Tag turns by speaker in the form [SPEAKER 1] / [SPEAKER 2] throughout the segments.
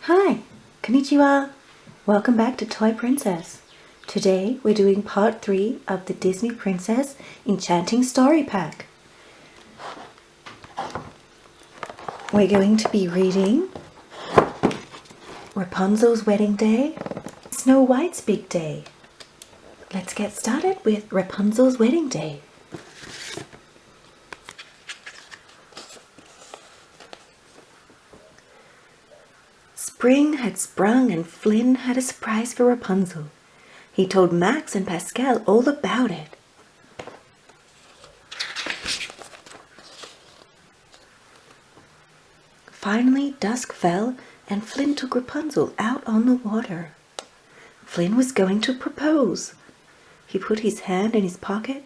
[SPEAKER 1] Hi, konnichiwa. Welcome back to Toy Princess. Today we're doing part 3 of the Disney Princess Enchanting Story pack. We're going to be reading Rapunzel's Wedding Day, Snow White's Big Day. Let's get started with Rapunzel's Wedding Day. Spring had sprung and Flynn had a surprise for Rapunzel. He told Max and Pascal all about it. Finally, dusk fell and Flynn took Rapunzel out on the water. Flynn was going to propose. He put his hand in his pocket,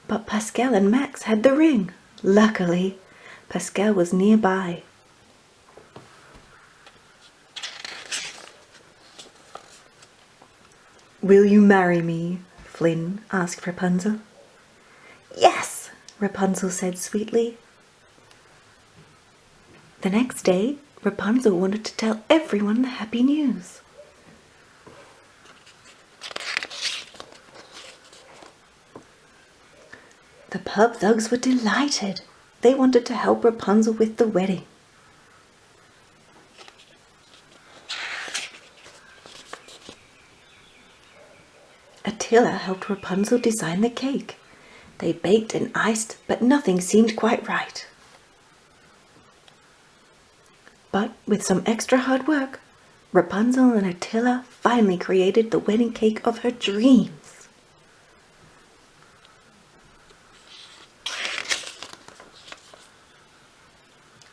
[SPEAKER 1] but Pascal and Max had the ring. Luckily, Pascal was nearby. "Will you marry me?" Flynn asked Rapunzel. "Yes," Rapunzel said sweetly. The next day, Rapunzel wanted to tell everyone the happy news. The pub thugs were delighted. They wanted to help Rapunzel with the wedding. Attila helped Rapunzel design the cake. They baked and iced, but nothing seemed quite right. But with some extra hard work, Rapunzel and Attila finally created the wedding cake of her dreams.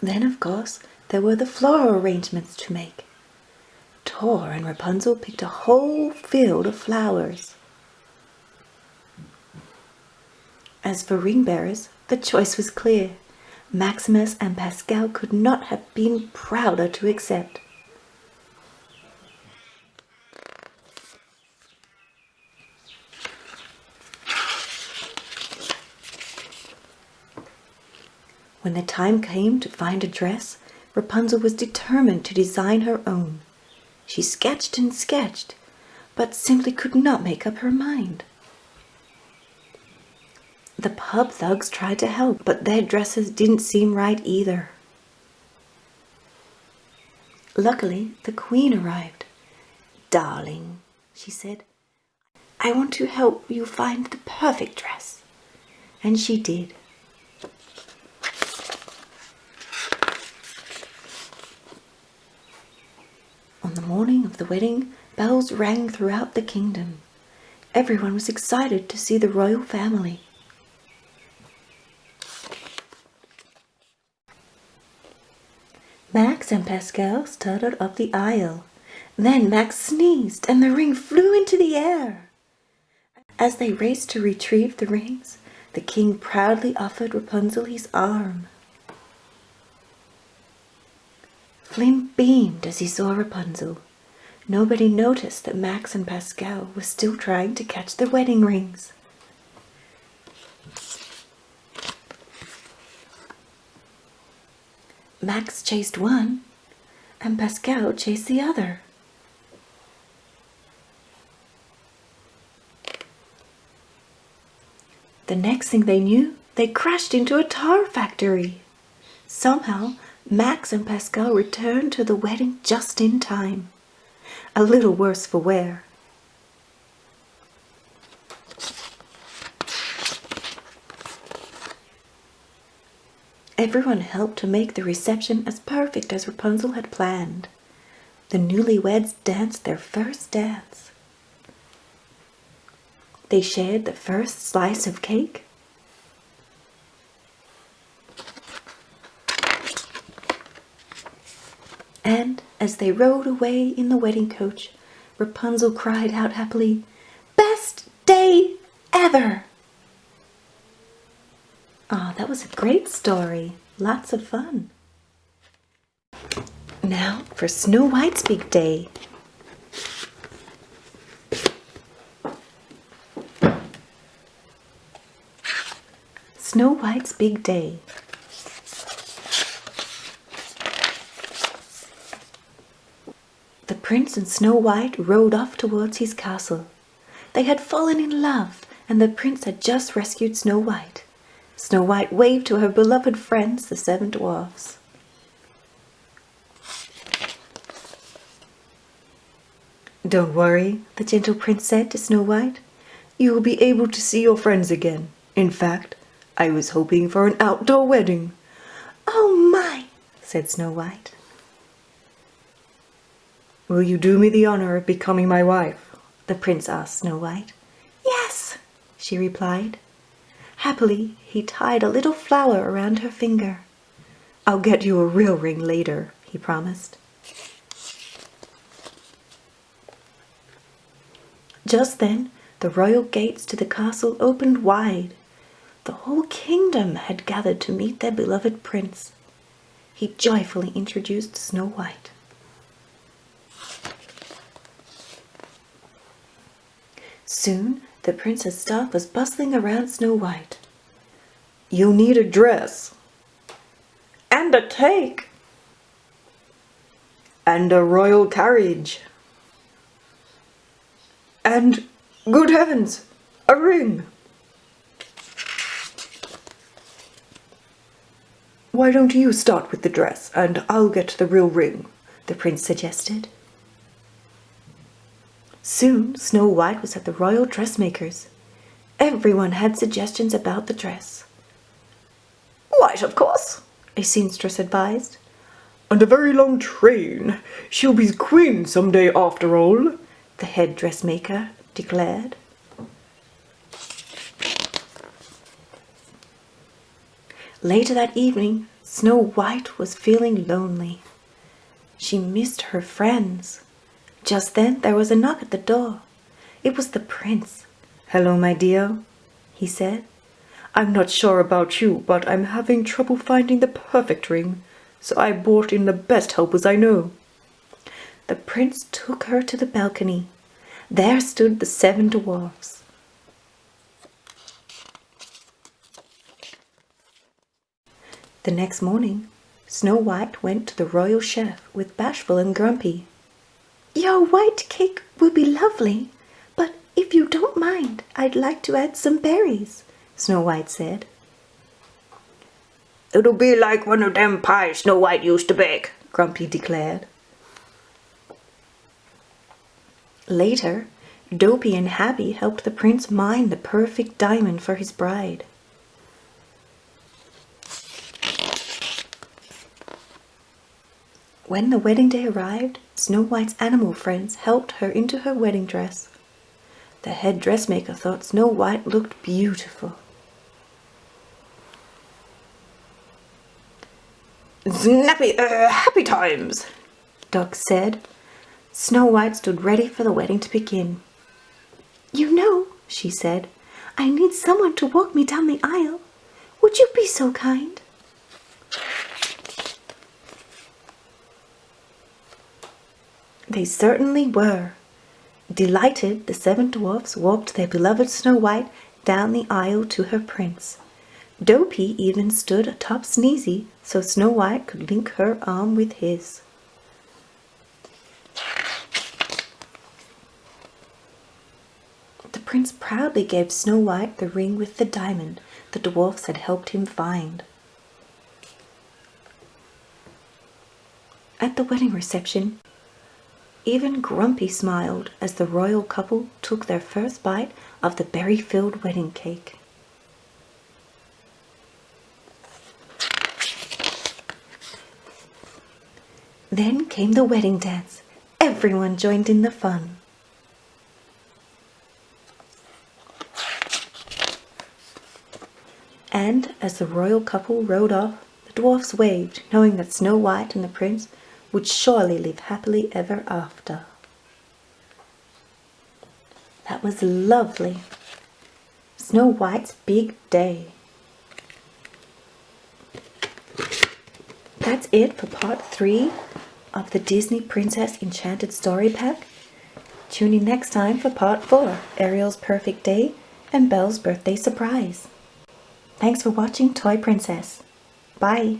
[SPEAKER 1] Then, of course, there were the floral arrangements to make. Tor and Rapunzel picked a whole field of flowers. As for ring bearers, the choice was clear. Maximus and Pascal could not have been prouder to accept. When the time came to find a dress, Rapunzel was determined to design her own. She sketched and sketched, but simply could not make up her mind. The pub thugs tried to help, but their dresses didn't seem right either. Luckily, the queen arrived. "Darling," she said, "I want to help you find the perfect dress." And she did. On the morning of the wedding, bells rang throughout the kingdom. Everyone was excited to see the royal family. Max and Pascal started up the aisle. Then Max sneezed and the ring flew into the air. As they raced to retrieve the rings, the king proudly offered Rapunzel his arm. Flynn beamed as he saw Rapunzel. Nobody noticed that Max and Pascal were still trying to catch the wedding rings. Max chased one, and Pascal chased the other. The next thing they knew, they crashed into a tar factory. Somehow, Max and Pascal returned to the wedding just in time. A little worse for wear. Everyone helped to make the reception as perfect as Rapunzel had planned. The newlyweds danced their first dance. They shared the first slice of cake. And as they rode away in the wedding coach, Rapunzel cried out happily, "Best day ever!" Oh, that was a great story. Lots of fun. Now for Snow White's Big Day. Snow White's Big Day. prince and Snow White rode off towards his castle. They had fallen in love, and the prince had just rescued Snow White. Snow White waved to her beloved friends, the 7 dwarfs. "Don't worry," the gentle prince said to Snow White. "You will be able to see your friends again. In fact, I was hoping for an outdoor wedding." "Oh my," said Snow White. "Will you do me the honor of becoming my wife?" the prince asked Snow White. "Yes," she replied. Happily, he tied a little flower around her finger. "I'll get you a real ring later," he promised. Just then, the royal gates to the castle opened wide. The whole kingdom had gathered to meet their beloved prince. He joyfully introduced Snow White. Soon, the prince's staff was bustling around Snow White. "You'll need a dress. And a cake. And a royal carriage. And, good heavens, a ring." "Why don't you start with the dress, and I'll get the real ring," the prince suggested. Soon, Snow White was at the royal dressmaker's. Everyone had suggestions about the dress. "White, of course," a seamstress advised. "And a very long train. She'll be queen someday after all," the head dressmaker declared. Later that evening, Snow White was feeling lonely. She missed her friends. Just then there was a knock at the door. It was the prince. "Hello, my dear," he said. "I'm not sure about you, but I'm having trouble finding the perfect ring, so I brought in the best helpers I know." The prince took her to the balcony. There stood the 7 dwarfs. The next morning, Snow White went to the royal chef with Bashful and Grumpy. "Your white cake will be lovely, but if you don't mind, I'd like to add some berries," Snow White said. "It'll be like one of them pies Snow White used to bake," Grumpy declared. Later, Dopey and Happy helped the prince mine the perfect diamond for his bride. When the wedding day arrived, Snow White's animal friends helped her into her wedding dress. The head dressmaker thought Snow White looked beautiful. Happy times," Doc said. Snow White stood ready for the wedding to begin. "You know," she said, "I need someone to walk me down the aisle. Would you be so kind?" They certainly were. Delighted, the 7 dwarfs walked their beloved Snow White down the aisle to her prince. Dopey even stood atop Sneezy so Snow White could link her arm with his. The prince proudly gave Snow White the ring with the diamond the dwarfs had helped him find. At the wedding reception, even Grumpy smiled as the royal couple took their first bite of the berry-filled wedding cake. Then came the wedding dance. Everyone joined in the fun. And as the royal couple rode off, the dwarfs waved, knowing that Snow White and the prince would surely live happily ever after. That was lovely. Snow White's big day. That's it for part 3 of the Disney Princess Enchanted Story Pack. Tune in next time for part 4, Ariel's Perfect Day and Belle's Birthday Surprise. Thanks for watching Toy Princess. Bye.